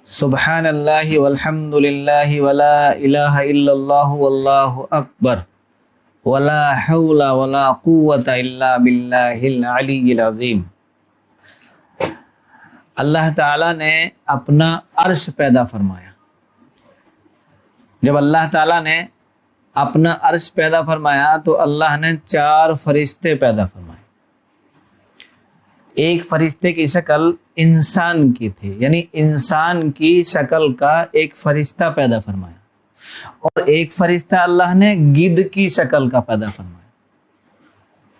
سبحان اللہ والحمد للہ ولا الہ الا اللہ واللہ اکبر ولا حول ولا قوة الا باللہ العلی العظیم۔ اللہ تعالیٰ نے اپنا عرش پیدا فرمایا۔ جب اللہ تعالیٰ نے اپنا عرش پیدا فرمایا تو اللہ نے 4 فرشتے پیدا فرمائے۔ ایک فرشتے کی شکل انسان کی تھی، یعنی انسان کی شکل کا ایک فرشتہ پیدا فرمایا، اور ایک فرشتہ اللہ نے گدھ کی شکل کا پیدا فرمایا،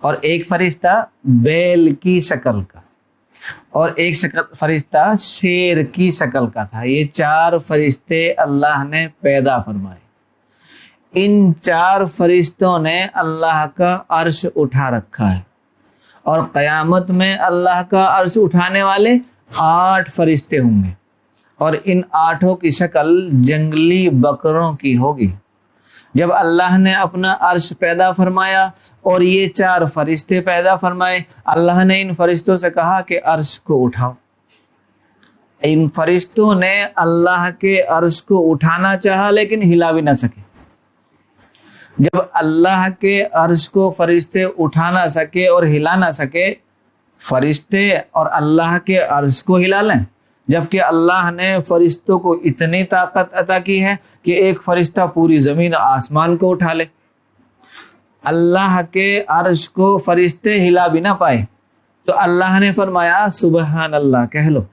اور ایک فرشتہ بیل کی شکل کا، اور ایک فرشتہ شیر کی شکل کا تھا۔ یہ 4 فرشتے اللہ نے پیدا فرمائے۔ ان 4 فرشتوں نے اللہ کا عرش اٹھا رکھا ہے، اور قیامت میں اللہ کا عرش اٹھانے والے 8 فرشتے ہوں گے، اور ان 8 کی شکل جنگلی بکروں کی ہوگی۔ جب اللہ نے اپنا عرش پیدا فرمایا اور یہ 4 فرشتے پیدا فرمائے، اللہ نے ان فرشتوں سے کہا کہ عرش کو اٹھاؤ۔ ان فرشتوں نے اللہ کے عرش کو اٹھانا چاہا لیکن ہلا بھی نہ سکے۔ جب اللہ کے عرش کو فرشتے اٹھا نہ سکے اور ہلا نہ سکے، فرشتے اور اللہ کے عرش کو ہلا لیں، جبکہ اللہ نے فرشتوں کو اتنی طاقت عطا کی ہے کہ ایک فرشتہ پوری زمین آسمان کو اٹھا لے۔ اللہ کے عرش کو فرشتے ہلا بھی نہ پائے تو اللہ نے فرمایا سبحان اللہ کہہ لو۔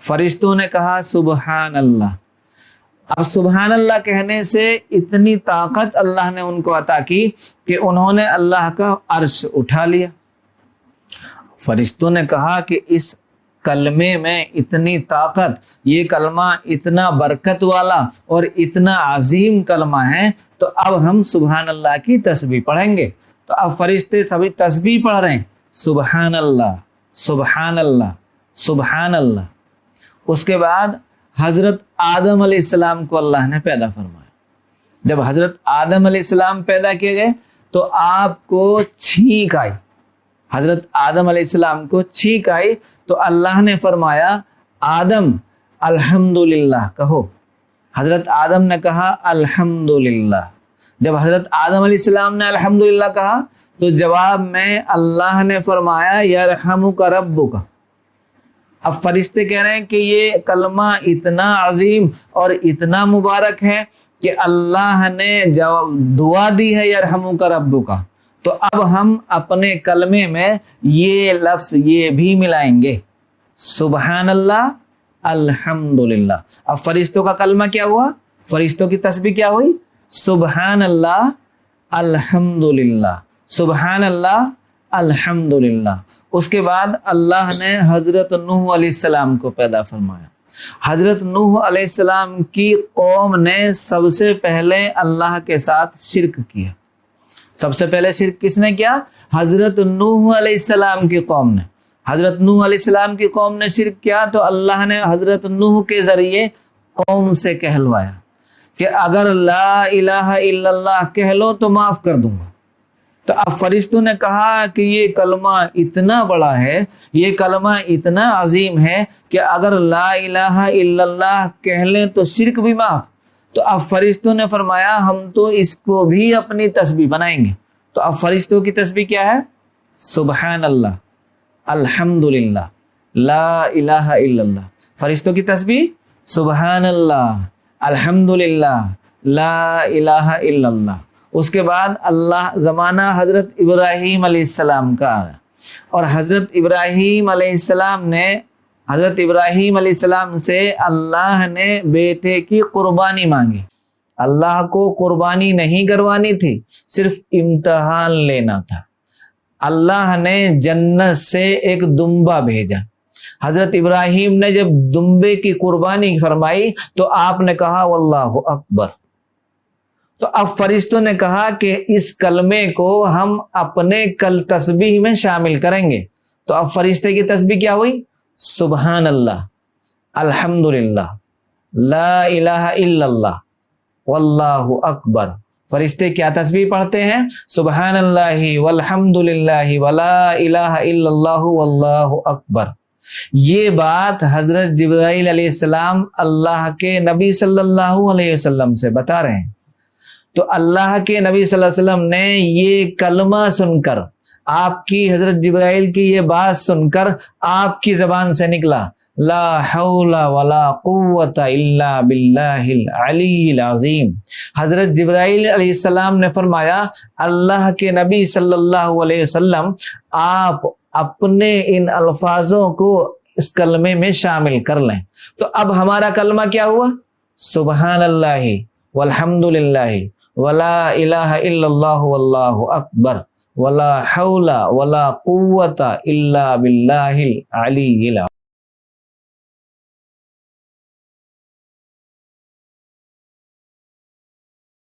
فرشتوں نے کہا سبحان اللہ۔ اب سبحان اللہ کہنے سے اتنی طاقت اللہ نے ان کو عطا کی کہ انہوں نے اللہ کا عرش اٹھا لیا۔ فرشتوں نے کہا کہ اس کلمے میں اتنی طاقت، یہ کلمہ اتنا برکت والا اور اتنا عظیم کلمہ ہے، تو اب ہم سبحان اللہ کی تسبیح پڑھیں گے۔ تو اب فرشتے سبھی تسبیح پڑھ رہے ہیں، سبحان اللہ سبحان اللہ سبحان اللہ۔ اس کے بعد حضرت آدم علیہ السلام کو اللہ نے پیدا فرمایا۔ جب حضرت آدم علیہ السلام پیدا کیے گئے تو آپ کو چھینک آئی، حضرت آدم علیہ السلام کو چھینک آئی تو اللہ نے فرمایا آدم الحمدللہ کہو۔ حضرت آدم نے کہا الحمدللہ۔ جب حضرت آدم علیہ السلام نے الحمدللہ کہا تو جواب میں اللہ نے فرمایا یرحمک ربک۔ اب فرشتے کہہ رہے ہیں کہ یہ کلمہ اتنا عظیم اور اتنا مبارک ہے کہ اللہ نے دعا دی ہے یرحمک ربک، تو اب ہم اپنے کلمے میں یہ لفظ یہ بھی ملائیں گے، سبحان اللہ الحمدللہ۔ اب فرشتوں کا کلمہ کیا ہوا؟ فرشتوں کی تسبیح کیا ہوئی؟ سبحان اللہ الحمدللہ سبحان اللہ الحمدللہ۔ اس کے بعد اللہ نے حضرت نوح علیہ السلام کو پیدا فرمایا۔ حضرت نوح علیہ السلام کی قوم نے سب سے پہلے اللہ کے ساتھ شرک کیا۔ سب سے پہلے شرک کس نے کیا؟ حضرت نوح علیہ السلام کی قوم نے۔ حضرت نوح علیہ السلام کی قوم نے شرک کیا تو اللہ نے حضرت نوح کے ذریعے قوم سے کہلوایا کہ اگر لا الہ الا اللہ کہہ لو تو معاف کر دوں گا۔ تو اب فرشتوں نے کہا کہ یہ کلمہ اتنا بڑا ہے، یہ کلمہ اتنا عظیم ہے کہ اگر لا الہ الا اللہ کہہ لیں تو شرک بھی معاف۔ تو اب فرشتوں نے فرمایا ہم تو اس کو بھی اپنی تسبیح بنائیں گے۔ تو اب فرشتوں کی تسبیح کیا ہے؟ سبحان اللہ الحمدللہ لا الہ الا اللہ۔ فرشتوں کی تسبیح سبحان اللہ الحمدللہ لا الہ الا اللہ۔ اس کے بعد اللہ زمانہ حضرت ابراہیم علیہ السلام کا آیا، اور حضرت ابراہیم علیہ السلام سے اللہ نے بیٹے کی قربانی مانگی۔ اللہ کو قربانی نہیں کروانی تھی، صرف امتحان لینا تھا۔ اللہ نے جنت سے ایک دمبا بھیجا۔ حضرت ابراہیم نے جب دمبے کی قربانی فرمائی تو آپ نے کہا واللہ اکبر۔ تو اب فرشتوں نے کہا کہ اس کلمے کو ہم اپنے تسبیح میں شامل کریں گے۔ تو اب فرشتے کی تسبیح کیا ہوئی؟ سبحان اللہ الحمدللہ لا الہ الا اللہ واللہ اکبر۔ فرشتے کیا تسبیح پڑھتے ہیں؟ سبحان اللہ والحمدللہ ولا الہ الا اللہ واللہ اکبر۔ یہ بات حضرت جبرائیل علیہ السلام اللہ کے نبی صلی اللہ علیہ وسلم سے بتا رہے ہیں. تو اللہ کے نبی صلی اللہ علیہ وسلم نے یہ کلمہ سن کر، آپ کی حضرت جبرائیل کی یہ بات سن کر آپ کی زبان سے نکلا، لا حول ولا قوت الا باللہ العلی العظیم. حضرت جبرائیل علیہ السلام نے فرمایا اللہ کے نبی صلی اللہ علیہ وسلم آپ اپنے ان الفاظوں کو اس کلمے میں شامل کر لیں. تو اب ہمارا کلمہ کیا ہوا؟ سبحان اللہ والحمد للہ ولا الہ الا اللہ واللہ اکبر ولا حول ولا قوت الا باللہ العلی العظیم.